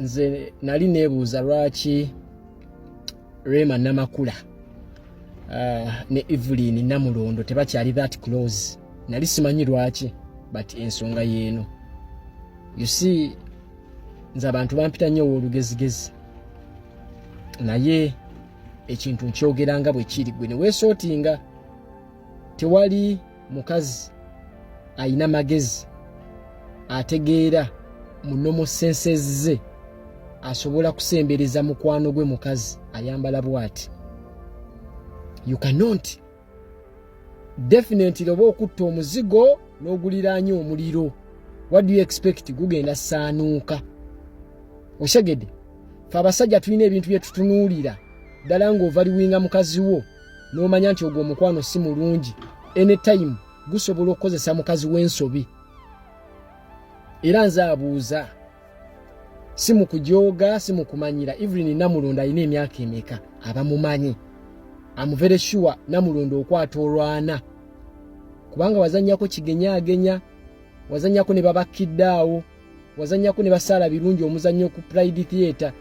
nze nali nebuuza lwaki Rema Namakula ne Evelyn Namulondo tebakyali that close. Nali simanyi lwaki, but ensonga yeeno. You see, nze abantu bampita nnyo olugezigezi. Naye ekintu nkyogeranga bwe kiri gwe ne weesootinga. Tewali mukazi ayina magezi ategeera mu normal senses ze asobola kusembereza mukwano gwe mukazi ayambala bwati. You cannot. Definitely oba okutta omuzigo n'oguliraanye omuliro. What do you expect? Gugenda saanuuka. Oshegede. Fe abasajja tulina ebintu bye tutunuulira. Ddala ng'ovaliwinga mukazi wo n'omanya nti ogwo omukwano si mulungi. Anytime gusobola okukozesa mukazi w'ensobi. Era nze abuuza. Si mu kujooga, si mu kumanyira. Evelyn Namulondo alina emyaka emeka abamumanyi. I'm very sure Namulondo okwata olwana. Kubanga wazannyako kigenyaagenya, wazannyako ne babakiddaawo, wazannyako ne basaala birungi omuzannyo ku Pride Theatre.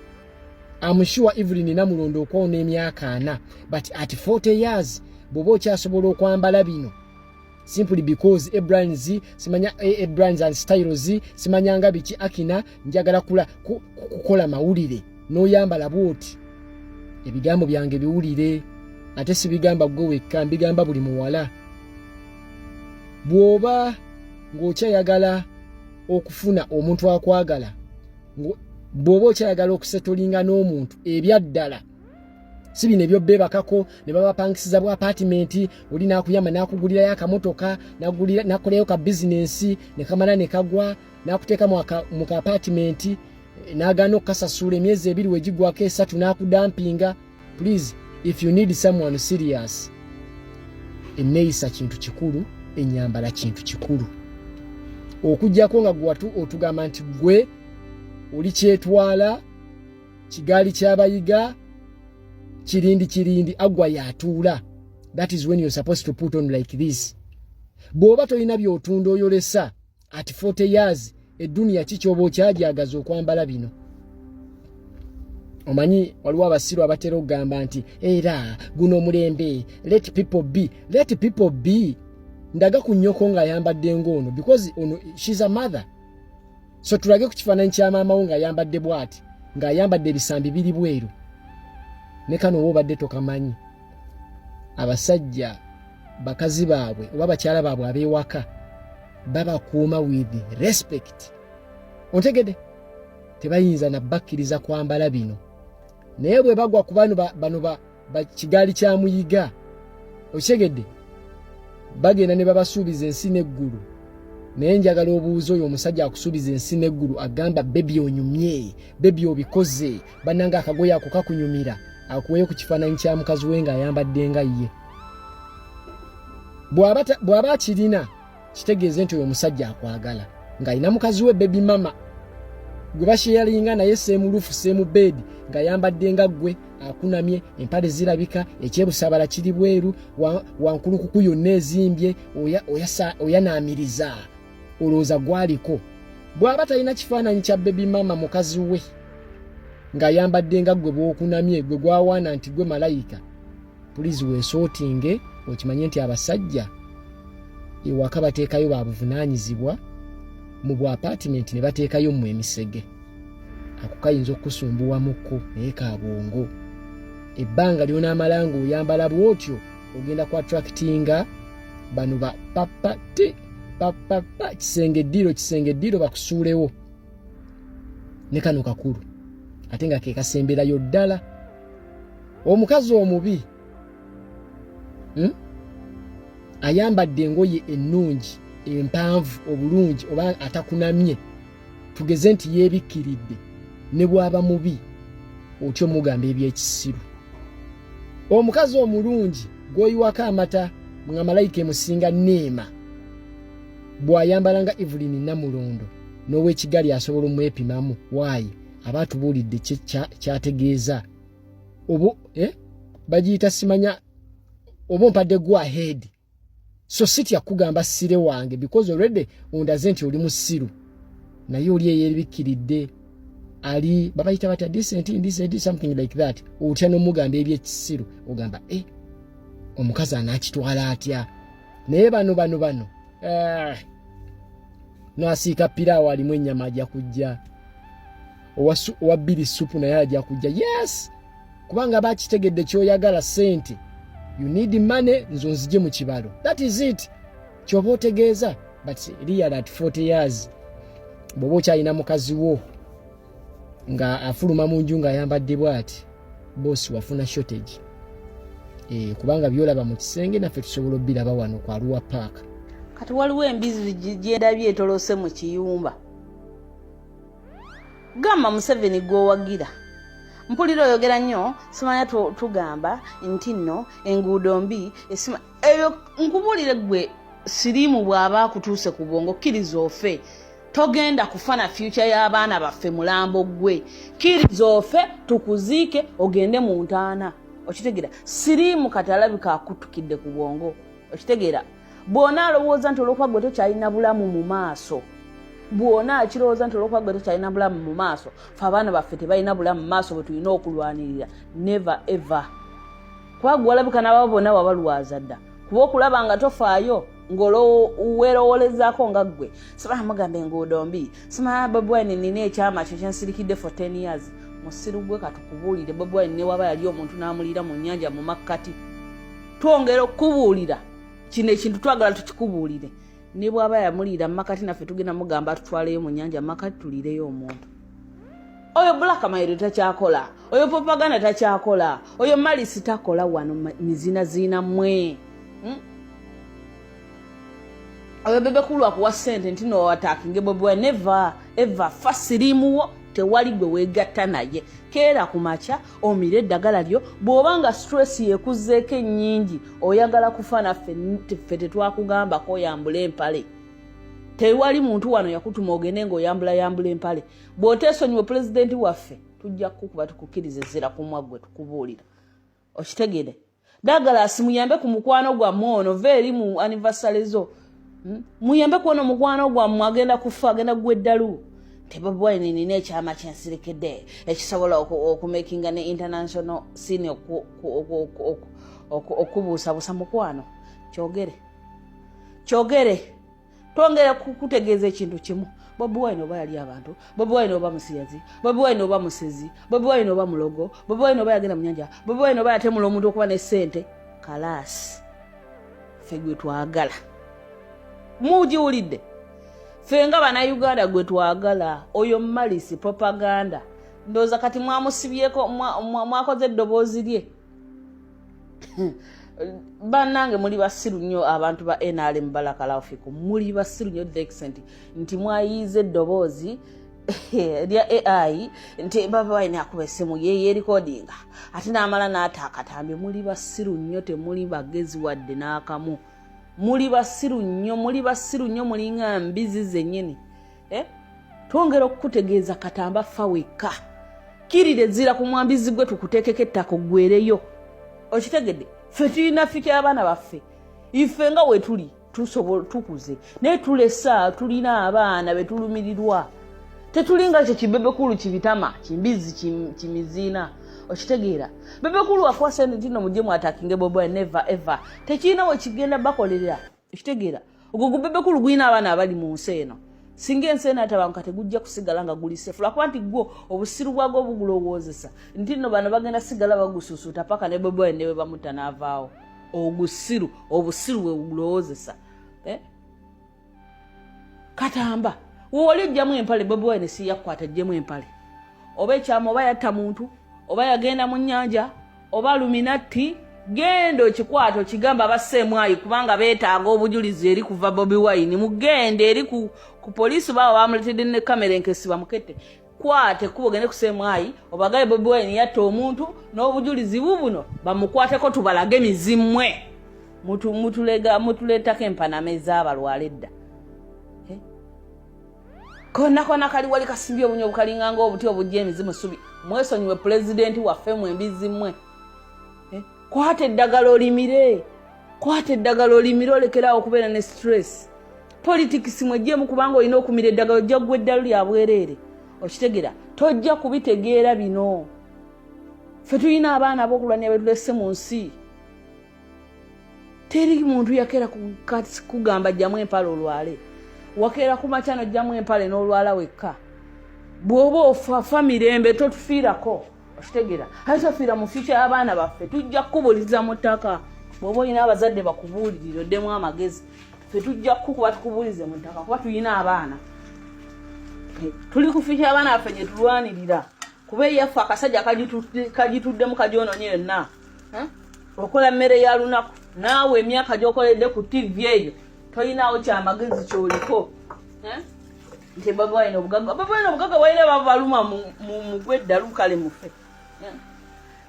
I'm sure Evelyn Namulondo okwona emyaka 4, but at 40 years bw'oba okyasobola okwambala bino. Simply because Ebrands simanya Ebrands and Styles simanyanga biki akina njagala kukola mawulire n'oyambala bwoti. Ebigambo byange biwulire. Ate sibigamba gwe wekka, mbigamba buli muwala. Bw'oba ng'okyayagala okufuna omuntu akwagala, bw'oba okyayagala okusetolinga n'omuntu ebyaddala, si bino ebyobbeebakako ne babapangisiza bwa apartment, oli n'akuyamba n'akugulirayo akamotoka, n'akoleyo ka bizinensi ne kamala ne kagwa, n'akuteeka mu ka apartment, n'agaana okukasasula emyezi 2 wegigwako 3 n'akudampinga. Please, if you need someone serious, enneeyisa kintu kikulu, ennyambala kintu kikulu. Okujjako nga gwatu otugamba nti gwe oli kyetwala, kigaali ky'abayiga, kirindi agwa yatuula. That is when you're supposed to put on like this. Bw'oba tolina by'otunda oyolesa at 40 years, eddunia kikyoba okyajagaza okwambala bino. Omanyi waliwo abasiru abatera okugamba nti era guno omulembe, let people be. Let people be. Ndaga ku nnyoko ng'ayambadde ng'ono because ono she's a mother. So tulage ku kifaananyi kya maama wo ng'ayambadde bw'ati, ng'ayambadde ebisambi biri bweru. Ne kano oba obadde tokamanyi. Abasajja bakazi baabwe oba bakyala baabwe abeewaka babakuuma with respect. Ontegede? Tebayinza na bakkiriza kwambala bino. Naye bwe bagwa ku bano ba kigaali kya muyiga, okigedde, bagenda ne babasuubiza ensi n'eggulu. Naye njagala obuuza oyo omusajja akusuubiza ensi n'eggulu agamba bebi onyumye, bebi obikoze, bannanga akagoye ako kakunyumira, akuweyo ku kifaananyi kya mukazi we ng'ayambadde nga ye. Bw'aba akirina kitegeeze nti oyo omusajja akwagala, ng'alina mukazi we bebi mama gwe basheyalinga naye seemulufu seemu bedi ng'ayambadde nga ggwe, akunamye, empale zirabika, ekyebusabala kiri bweru, wankulukuku yonna ezimbye, oyanaamiriza, olowooza gwaliko. Bw'aba talina kifaananyi kya bebi mama mukazi we ng'ayambadde nga ggwe bw'okunamye, gwe gwawaana nti gwe malayika, pulizi weesootinge okimanye nti abasajja ewaka bateekayo babuvunaanyizibwa, mu bwa apartment ne bateekayo mu emisege. Ako kayinza okusumbuwamukko naye ka bwongo. Ebbanga ly'onaamala ng'oyambala bw'otyo ogenda ku attractinga bano ba papa kisengeddiro bakusuulewo. Ne kano kakulu ate nga ke kasemberayo ddala. Omukazi omubi ayambadde engoye ennungi empanvu obulungi oba atakunamye, tugeze nti yeebikkiridde, ne bw'aba mubi otyo mugamba ebyekisiru. Omukazi omulungi gw'oyiwako amata nga malayika emusinga neema, bw'ayambala nga Evelyn Namulondo n'ow'ekigali asobola omwepimamu. Waayi aba atubuulidde kyategeeza. Bagiyita simanya oba ompadde go ahead. So sitya kugamba sire wange because already ondaze nti oli musiru, naye oli eyeebikkiridde. ali babayita bata decent something like that otya n'omugamba ebyekisiru ogamba omukazi anaakitwala atya naye bano n'asiika piraawo alimu ennyama ajja kujja owa bbiri supu naye ajja kujja yes kubanga bakitegedde kyoyagala sente you need money nzo nzije mu kibalo that is it kyoba otegeeza but real at 40 years bw'oba okyalina mukazi wo nga afuluma mu nju ng'ayambadde bw'ati boosi wafuna shortage kubanga byolaba mu kisenge naffe tusobola obbiraba wano ku Arua Park kati waliwo embizi gyendabye etolose mu kiyumba gamba Museveni gw'owagira mpulira oyogera nnyo simanya tugamba nti nno enguudo mbi ebyo nkubulire gwe siriimu bw'aba akutuuse ku bwongo kkiriza ofe togenda kufana future y'abaana baffe mulambo gwe kkiriza ofe tukuziike ogende mu ntaana okitegeera siriimu kati alabika akutukidde ku bwongo okitegeera bw'ona alowooza nti olwokuba gwe tokyalina bulamu mu maaso bw'ona akirowooza nti olwokuba gwe tokyalina bulamu mu maaso fe abaana baffe tebalina bulamu mu maaso bwe tulina okulwanirira never ever kuba gwe walabika n'abo bonna wabalwaza dda kuba okulaba nga tofaayo ng'oweerowolezaako nga ggwe simanya mugamba enguudo mbi simanya Bobi Wine nina ekyama kyo kyensirikidde for 10 years musiru gwe katukubuulire Bobi Wine ne waba yali omuntu n'amuliira mu nnyanja mu makkati twongera okukubuulira kino ekintu twagala tukikubuulire ne bw'aba yamuliira mu makkati naffe tugenda mugamba tutwaleyo mu nnyanja mu makkati tuliireyo omuntu oyo blackmail takyakola oyo propaganda takyakola oyo malisi takola wano mizina mmwe oyo bebekulu akuwa ssente nti noowataakinge Bobi Wine never ever fasirimuwo tewali gwe weegatta naye keera ku makya omire eddagala lyo bw'obanga stress yeekuzzeeko ennyingi oyagala kufa naffe tetwakugambako oyambula empale tewali muntu wano yakutuma ogende ng'oyambula empale bw'oteesonyiwe pulezidenti waffe tujja kukuba tukukkirize zira kumwa gwe tukubuulira okitegeere Douglas muyambe ku mukwano gwammwe ono ve eri mu anniversary zo muyambe kuona mukwano gwammwe agenda kufa agenda gweddalu Bobi Wine nina ekyama kyensirikedde ekisobola okumakinga ne international scene okubuusabuusa mukwano kyogere twongere kutegeeza ekintu kimu Bobi Wine oba yali abantu Bobi Wine oba musiyazi Bobi Wine oba musezi Bobi Wine oba mulogo Bobi Wine oba yagenda mu nnyanja Bobi Wine oba yatemula omuntu okuba ne ssente kalaasi ffe gwe twagala mujiwulidde fenga bannayuganda gwe twagala oyo malisi propaganda ndooza kati mwamusibyeko mwakoze eddoboozi lye bannange muli basiru nnyo abantu ba NRM Barakalawufiku muli basiru nnyo Dexent nti mwayiiza eddoboozi lya AI nti Bobi Wine akuba essimu ye recordinga ate n'amala n'ata akatambi muli basiru nnyo temuli bagezi wadde n'akamu muli basiru nnyo mulinga mbizi zennyini twongera okukutegeeza katamba fa wekka kirire zira ku mwambizi gwe tukuteekeko ettako gwereyo okitegedde ffe tulina fika abaana baffe ife nga we tuli tusobola tukuze naye tulesa tulina abaana betulumirirwa tetulinga kye kibebekulu kibitama kimbizi kimiziina okitegeera bebekulu akwasa ntino mujje mwatakinge Bobi Wine never ever tekina we kigenda bakolerera okitegeera ogwo gubebekulu gwina abaana abali mu nsi eno singa ensi eno atabanka tegujja kusigala nga guli sefu lwakuba nti gwo obusiru bwagwo obugulowoozesa nti nno bano bagenda sigala bagususuuta paka ne Bobi Wine ne bwe bamutta n'avaawo obusiru bwe bugulowoozesa katamba woli ojjamu empale Bobi Wine si yakukwata ajjemu empale oba ekyama oba yatta muntu oba yagenda mu nnyanja oba luminati genda okikwata okigamba basseemwayi kubanga beetaaga obujulizi eri kuva Bobi Wine mugende eri ku poliisi baaba bamuletedde ne kamera enkesi bamukette kwate kuba ogende kuseemwayi obagaye Bobi Wine yatta omuntu n'obujulizi bubuno bamukwateko tubalage mizimmwe mutuleetako empanama ez'abalwala edda kona kali wali kasimbye obunyo bukalinganga obuti obujja emizimu subi mwesonyiwe pulezidenti waffe mwembizi mmwe kwate eddagala olimire olekerawo okubeera ne stress politics mwejjemu kubanga olina okumira eddagala ojja ggwa eddalu lya bwereere okitegera tojja kubitegeera bino ffe tulina abaana abokulwania betulese mu nsi teri muntu yakeera kugamba jjamu empale olwale wakeera ku makyano jjamu empale n'olwala wekka bw'oba ofa mirembe totufiirako okitegera ate tofiira mu fyuca y'abaana baffe tujja kukubuliza mu ttaka bw'oba olina abazadde bakubuulirire oddemu amagezi ffe tujja kukuba tukubuulize mu ttaka kuba tulina abaana tuli ku fyuca y'abaana baffe gye tulwanirira kuba eyaffe akasajja kagituddemu kagyononye yonna okola mmere ya lunaku naawe emyaka gy'okoledde ku tv eyo tolinaawo kyamagezi kyoliko nti baba walina obugagga walina babaluma mu gweddalu mufe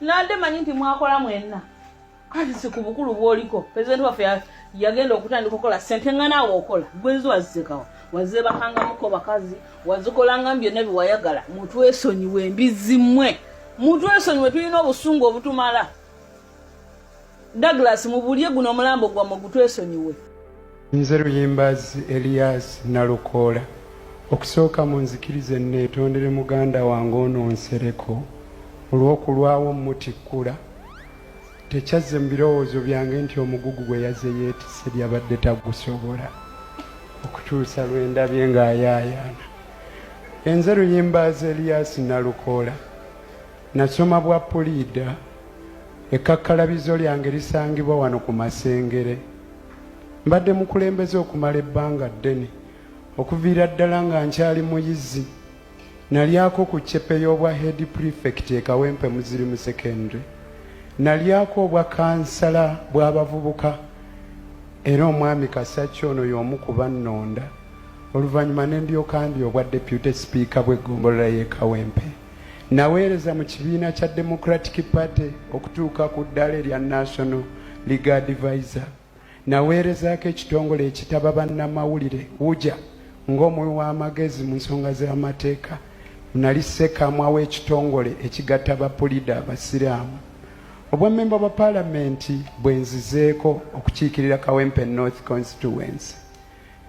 nadde manyi nti mwakola mwenna kati si ku bukulu bw'oliko pulezidenti waffe yagenda okutandika okola ssente nga naawe okola gwezi wazizekawa wazebakangamuko bakazi wazikolanga byonna biwayagala mutwesonyiwe embizimwe mutwesonyiwe tulina obusungu obutumala Douglas mubulye guno omulambo gwamwe gutwesonyiwe. Nze Luyimbazi Elias Nalukoola okusooka mu nzikirize neetondere muganda wange ono Nsereko olw'okulwawo mutikkula tekyazze mu birowoozo byange nti omugugu gwe yazze yeetisse lyabadde tagusobola okutuusa lwe ndabye ng'ayaayaana. Nze Luyimbazi Elias Nalukoola nasoma bwa puliida ekkakkalabizo lyange lisangibwa wano ku Masengere. Mbadde mukulembeze okumala ebbanga ddene okuviira ddala nga nkyali muyizi. Nalyako ku ccepe y'obwa head prefect e Kawempe Muzirimu Secondary. Nalyako obwa kansala bw'abavubuka era omwami Kasaki ono y'omu ku bannonda. Oluvannyuma ne ndyoka ndi obwa deputy speaker bw'eggombolola y'e Kawempe. Naweereza mu kibiina kya Democratic Party okutuuka ku ddala erya National Legal Advisor. Naweerezaako ekitongole ekitaba bannamawulire WUJA ng'omuwi w'amagezi mu nsonga z'amateeka. Nali ssekamwa w'ekitongole ekigatta abapulida abasiraamu. Obwammemba bwa paalamenti bwe nzizeeko okukiikirira Kawempe North Constituency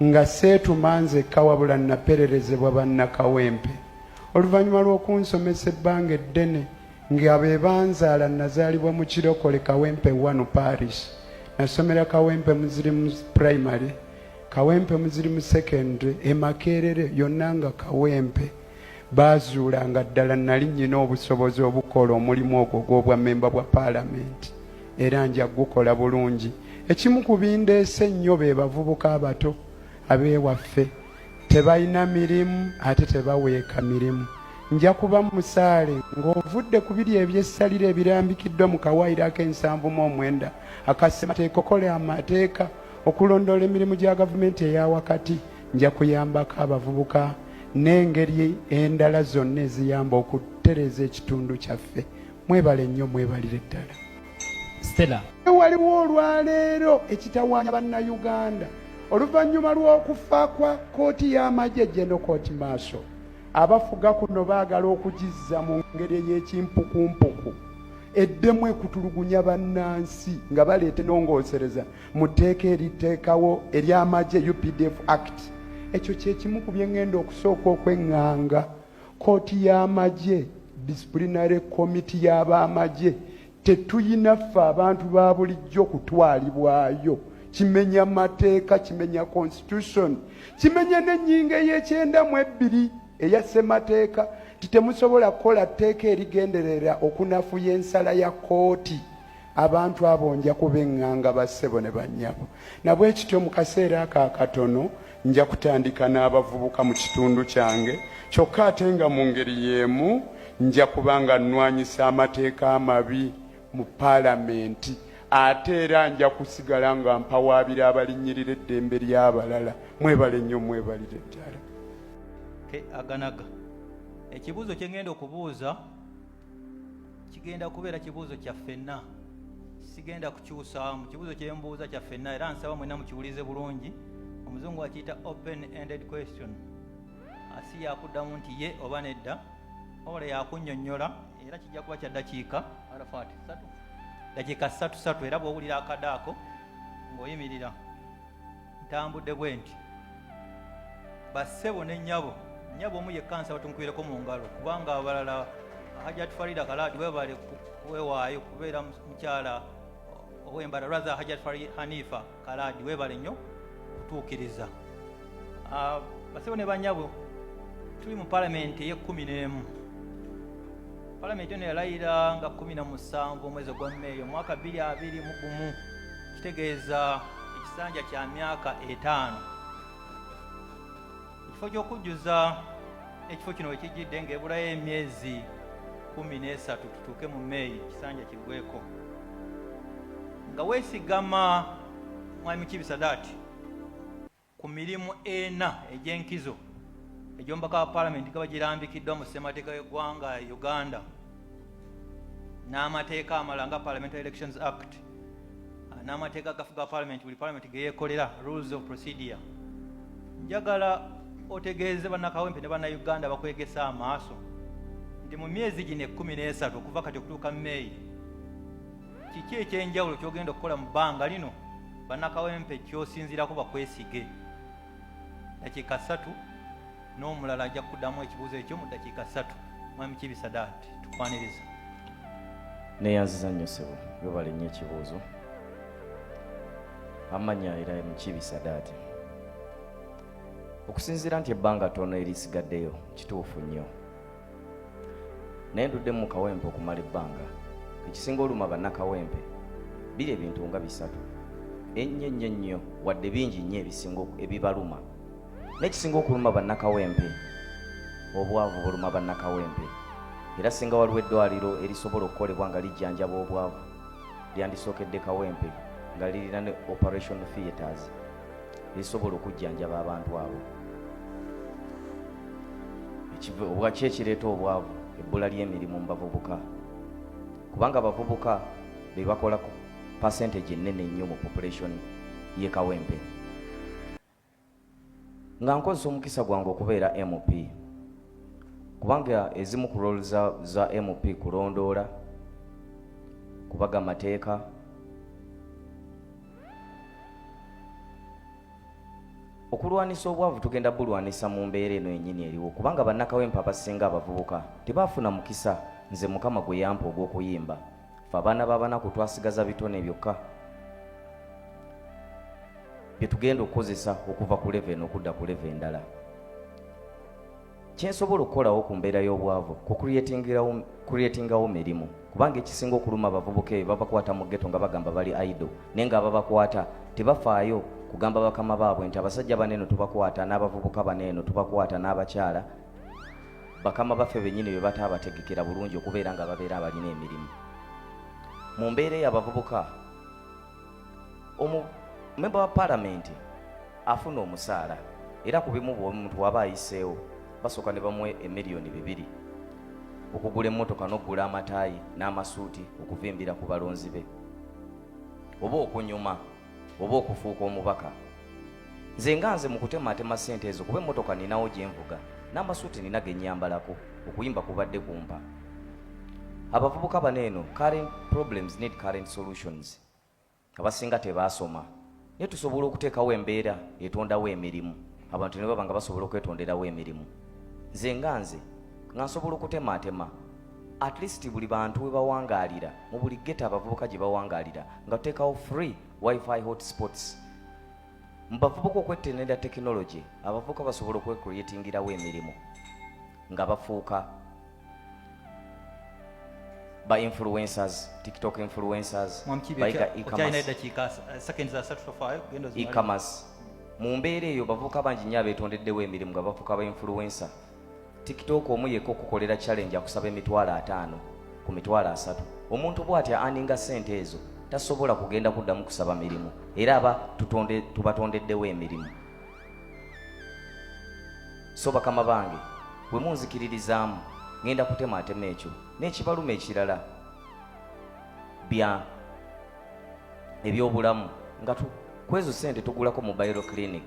nga seetuma nzekka wabula napererezebwa bannakawempe. Oluvannyuma lw'okunsomesa ebbanga eddene nga be banzaala nazaalibwa mu kirokole Kawempe 1 Parish. Nasomera Kawempe Muzirimu Primary, Kawempe Muzirimu Secondary, Makerere yonna nga Kawempe. Baazuulanga ddala nali nnyina obusobozi obukola omulimu ogwo gw'obwa mmemba bwa paalamenti era nja gukola bulungi. Ekimu ku bindeese ennyo be bavubuka abato abeewaffe tebalina mirimu ate tebaweeka mirimu. Nja kuba musaale ng'ovudde ku biri ebyessalire ebirambikiddwa mu kawaayiro ak'ensanvu-mu-9 akassemateeka okola amateeka okulondoola emirimu gya gavumenti eya wakati. Nja kuyambako abavubuka n'engeri endala zonna eziyamba okutereeza ekitundu kyaffe. Mwebale nnyo, mwebalire ddala. Stella. Waliwo olwaleero ekitawaanya bannayuganda oluvannyuma lw'okufa kwa kooti y'amagye General Court Martial. Abafuga kuno baagala okugizza mu ngeri ey'ekimpukumpuku eddemu ekutulugunya bannansi nga baleeta nongoosereza mu tteeka eriteekawo ery'amagye UPDF Act. Ekyo kye kimu ku bye ŋŋenda okusooka okweŋŋanga. Kooti y'amagye, disciplinary committee y'ab'amagye, tetuyina ffe abantu ba bulijjo kutwalibwayo. Kimenya mateeka, kimenya constitution, kimenya n'ennyingo ey'E92 eya ssemateeka. Temusobola kukola tteeka erigenderera okunafuya ensala ya kooti. Abantu abo nja kubeŋŋanga bassebo ne bannyabo. Nabwe kityo mu kaseera ako akatono nja kutandika n'abavubuka mu kitundu kyange, kyokka ate nga mu ngeri y'emu nja kubanga nnwanyisa amateeka amabi mu paalamenti. Ate era nja kusigala nga mpawaabira abalinyirira eddembe ly'abalala. Mwebale nnyo, mwebalire ddala. Aganaga ekibuuzo kye ngenda okubuuza kigenda kubeera kibuuzo kya ffenna, sigenda kukyusaamu. Kibuuzo kye mbuuza kya ffenna era nsaba mwenna mukiwulize bulungi. Omuzungu akiyita open ended question. Asi yakuddamu nti ye oba nedda, oba yakunnyonnyola era kijja kuba kya dakiika dakiika 3 era bw'owulira akadaako ng'oyimirira. Ntambudde bwe nti bassebo ne nnyabo nnyabo omu yekkansa batunkwireko mu ngalo kubanga abalala Hajat Farida Kaladi webale kuwewaayo kubeera mukyala ow'embala rather Hajat Hanifa Kaladi webale nnyo kutuukiriza. Basebo ne banyabo tuli mu palamenti ey'e11. Palamenti eno yalayira nga 17 omwezi gwa Mmeeyi omwaka 2021, kitegeeza ekisanja kya myaka 5. Ekifo ky'okujjuza ekifo kino we kijjidde ng'ebulayo emyezi 13 tutuuke mu Mmeeyi ekisanja kiggweko, nga weesigama Mwami Kibi Sadat ku mirimu 4 egy'enkizo egy'omubaka wa palamenti nga bagirambikiddwa mu ssemateeka y'eggwanga Uganda n'amateeka amalala nga Parliamentary Elections Act n'amateeka gafuga palamenti, buli palamenti ge yeekolera, rules of procedure. Njagala otegeeze bannakawempe ne bannayuganda bakwegesa amaaso nti mu myezi gino 13 okuva kati okutuuka Mmeeyi, kiki ekyenjawulo ky'ogenda okukola mu bbanga lino bannakawempe ky'osinziirako bakwesige? Dakiika 3 n'omulala ajja kuddamu ekibuuzo ekyo mu dakiika 3. Mwami Kibi Sadat, tukwaniriza. Neyanziza nnyo ssebo, webale nnyo ekibuuzo. Amannya era Kibi Sadat. Okusinziira nti ebbanga ttono erisigaddeyo kituufu nnyo, naye ndudde mu kawempe okumala ebbanga. Ekisinga oluma bannakawempe biri ebintu nga 3 ennyo wadde bingi nnyo ebisinga ebibaluma. N'ekisinga okuluma bannakawempe, obwavu buluma bannakawempe, era singa waliwo eddwaliro erisobola okukolebwa nga lijjanjaba obwavu lyandisookedde kawempe nga lirina ne operation theatres erisobola okujjanjaba abantu abo. Obwaki ekireeta obwavu? Ebbula ly'emirimu mu bavubuka, kubanga abavubuka be bakola ku percentage ennene nnyo mu population y'e Kawempe. Nga nkozesa omukisa gwange okubeera MP, kubanga ezimu ku role za MP kulondoola, kubaga amateeka, okulwanisa obwavu tugenda bulwanisa mu mbeera eno yennyini eriwo, kubanga bannakawempe abasinga abavubuka tebaafuna mukisa nze Mukama gwe yampa ogw'okuyimba. Ffe abaana b'abanaku twasigaza bitone byokka bye tugenda okukozesa okuva ku leve n'okudda ku leve endala. Kyensobola okukolawo ku mbeera y'obwavu kucreatingawo mirimu, kubanga ekisinga okuluma abavubuka ebyo babakwata mu ghetto nga bagamba bali idle, naye nga ababakwata tebafaayo kugamba bakama baabwe nti abasajja baneeno tubakwata n'abavubuka baneeno tubakwata n'abakyala bakama baffe bennyini bye bataabategekera bulungi okubeera nga babeera balina emirimu. Mu mbeera y'abavubuka, memba wa palamenti afuna omusaala, era ku bimu bw'omuntu waba ayiseewo basooka ne bamuwa $2,000,000 okugula emmotoka n'okugula amataayi n'amasuuti okuvimbira ku balonzi be, oba okunyuma oba okufuuka omubaka. Nze mu kutematema ssente ezo, kuba emmotoka ninawo gye nvuga n'amasuuti nina ge nnyambalako, okuyimba kubadde kumpa. Abavubuka baneeno, current problems need current solutions. Abasinga tebaasoma, naye tusobola okuteekawo embeera etondawo emirimu, abantu ne baba nga basobola okwetonderawo emirimu. Nze nga nsobola okutematema at least buli bantu we bawangaalira mu buli geta abavubuka gye bawangaalira nga tuteekawo free wifi hotspots. Mu bavubuka okwetendera tekinologi, abavubuka basobola okwecreatingirawo emirimu nga bafuuka ba influencers, TikTok influencers, bayiga e-commerce. Mu mbeera eyo bavubuka bangi nnyo abeetondeddewo emirimu nga bafuuka ba influencer. TikTok omu yekka okukolera challenge akusaba $5,000 ku $3,000. Omuntu bw'atya aninga ssente ezo tasobola kugenda kuddamu kusaba mirimu, era tubatondeddewo emirimu. So bakama bange, bwe munzikiririzaamu ngenda kutematema ekyo n'ekibaluma ekirala ebyobulamu nga kwezo ssente tugulako mobile clinic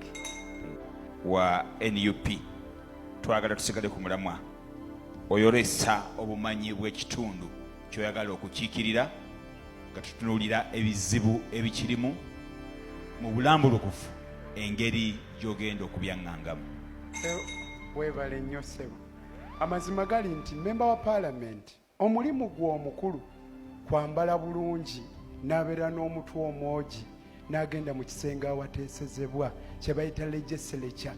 wa NUP. Twagala tusigale ku mulamwa oyolesa obumanyi bw'ekitundu kyoyagala okukiikirira nga tutunuulira ebizibu ebikirimu mu bulambulukufu engeri gy'ogenda okubyaŋŋangamu. Webale nnyo ssebo. Amazima gali nti memba wa paalamenti omulimu gwe omukulu kwambala bulungi n'abeera n'omutwe omwogi n'agenda mu kisenge awateesezebwa kye bayita legislature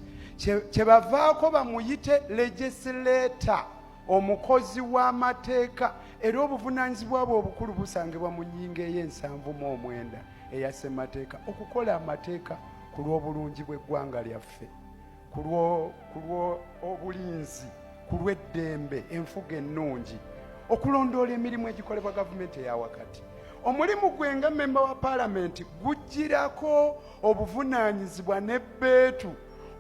kye bavaako bamuyite legislator omukozi w'amateeka era obuvunaanyizibwa bwe obukulu busangibwa mu nnyingo ey'ensanvu-mu-9 eya ssemateeka okukola amateeka ku lw'obulungi bw'eggwanga lyaffe ku lw'obulinzi ku lw'eddembe enfuga ennungi okulondoola emirimu egikolebwa gavumenti eyawakati. Omulimu gwe nga memba wa paalamenti gujjirako obuvunaanyizibwa n'ebbeetu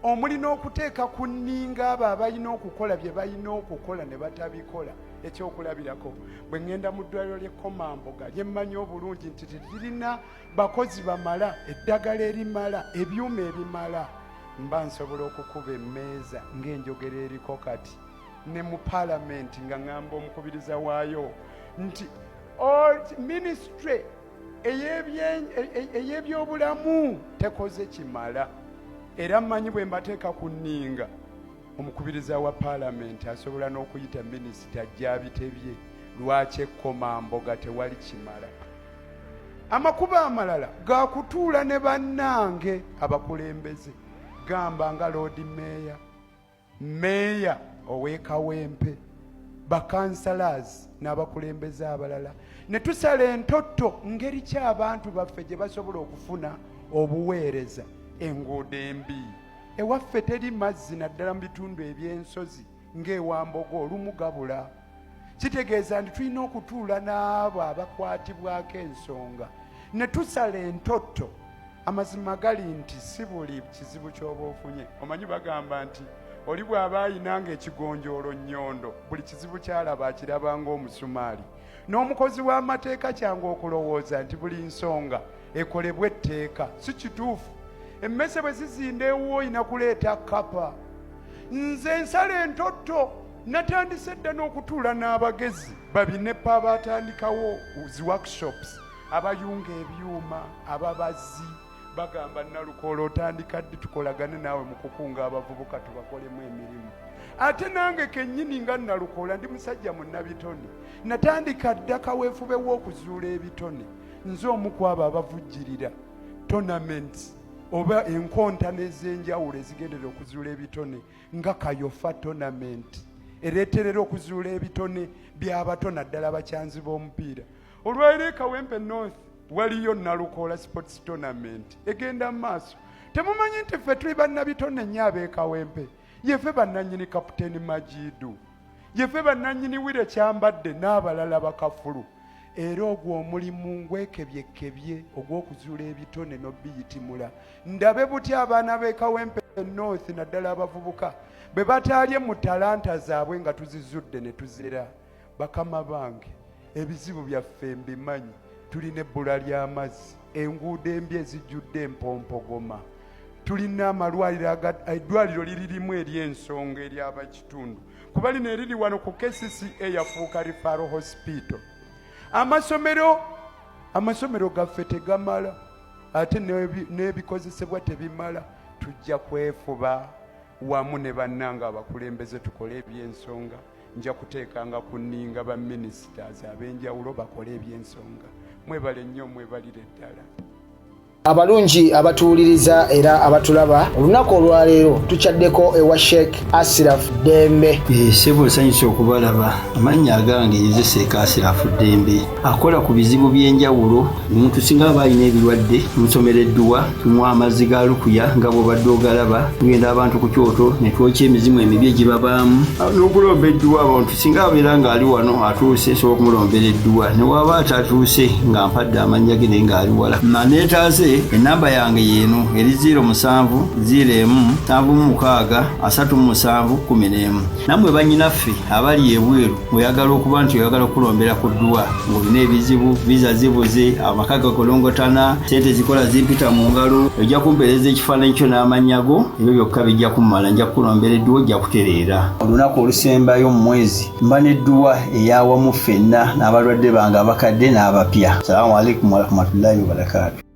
omuli n'okuteeka ku nninga abo abalina okukola bye balina okukola ne batabikola. Ekyokulabirako bwe ŋŋenda mu ddwaliro ly'Ekkomamboga lye mmanyi obulungi nti teririna bakozi bamala, eddagala erimala, ebyuma ebimala, mba nsobola okukuba emmeeza ng'enjogera eriko kati ne mu paalamenti nga ŋŋamba omukubiriza waayo nti ministry ey'ebyobulamu tekoze kimala. Era mmanyi bwe mbateeka ku nninga omukubiriza wa paalamenti asobola n'okuyita minisita gy'abitebye lwaki Ekkomamboga tewali kimala. Amakuba amalala ga kutuula ne bannange abakulembeze gamba nga Lord Meya ow'e Kawempe, bakansalas n'abakulembeze abalala ne tusala entotto ngeri ki abantu baffe gye basobola okufuna obuweereza. Enguudo embi ewaffe teri mazzi naddala mu bitundu eby'ensozi ng'eWambogo olumu gabula. Kitegeeza nti tulina okutuula n'abo abakwatibwako ensonga ne tusala entotto. Amazima gali nti si buli kizibu ky'oba ofunye. Omanyi bagamba nti oli bw'aba ayinanga ekigonjoolo nnyondo buli kizibu ky'alaba akiraba ng'omusumaali. N'omukozi w'amateeka kyangu okulowooza nti buli nsonga ekolebwa etteeka. Si kituufu. Emmese bwe zizinda ewuwo olina kuleeta kapa. Nze nsala entotto natandise dda n'okutuula n'abagezi babinepa abatandikawo zi workshops abayunga ebyuma ababazi bagamba Nalukoola otandika ddi tukolagane naawe mu kukunga abavubuka tubakolemu emirimu. Ate nange kennyini nga Nalukoola ndi musajja munnabitone natandika dda kaweefube w'okuzuula ebitone. Nze omu ku abo abavujjirira tournaments oba enkonta n'ez'enjawulo ezigendera okuzuula ebitone nga Kayofa tournament ereeterera okuzuula ebitone by'abato naddala abakyanzi b'omupiira. Olwaliro e Kawempe North waliyo Nalukoola sports tournament egenda mu maaso. Temumanyi nti ffe tuli bannabitone nnyo ab'e Kawempe. Yeffe bannannyini Kapiteeni Majidu, yeffe bannannyini Wire Kyambadde n'abalala bakafulu. Era ogwo omulimu ngwekebyekebye ogw'okuzuula ebitone n'obiyitimula. Ndabe buti abaana b'e Kawempe North naddala abavubuka bwe bataalye mu talanta zaabwe nga tuzizudde ne tuzira. Bakama bange ebizibu byaffe mbimanyi. Tulina ebbula ly'amazzi, enguudo embi ezijjudde empompogoma, tulina amalwaliro eddwaliro liririmu ery'ensonga ery'abakitundu kuba lino eriri wano ku KCCA yafuuka referral hospital. Amasomero gaffe tegamala ate n'ebikozesebwa tebimala. Tujja kwefuba wamu ne bannanga abakulembeze tukole eby'ensonga. Nja kuteekanga ku nninga ba ministers ab'enjawulo bakole eby'ensonga. Mwebale nnyo, mwebalire ddala. Abalungi abatuwuliriza era abatulaba olunaku olwaleero tukyaddeko ewa Sheikh Ashraf Dembe. Sebo nsanyusa okubalaba. Amannya agange ye Sheikh Ashraf Dembe akola ku bizibu by'enjawulo. Omuntu singa aba alina ebirwadde musomereddwa tunywa amazzi ga lukuya nga bw'obadde ogalaba. Tugenda abantu ku kyoto ne twokya emizimu emibi egibabaamu n'okulomba edduwa. Abantu singa abeera ng'ali wano atuuse sobola okumulombera edduwa ne waba atatuuse nga mpadde amannya ge naye ng'ali wala. Neetaase enamba yange yeeno eri 0707363711. Nammwe bannyinaffe abali ebweru oyagala okuba nti oyagala okulombera ku dduwa ng'olina ebizibu viza zibuze amaka gakolongotana sente zikola zimpita mu ngalo ojja kumpeereza ekifaananyi kyo n'amannya go ebyo byokka bijja kummala nja kukulombera edduwa ojja kutereera. Olunaku olusembayo mu mwezi mba n'edduwa eyawamu ffenna n'abalwadde bange abakadde n'abapya. Salaamu alaikum warahmatullahi wabarakatuh.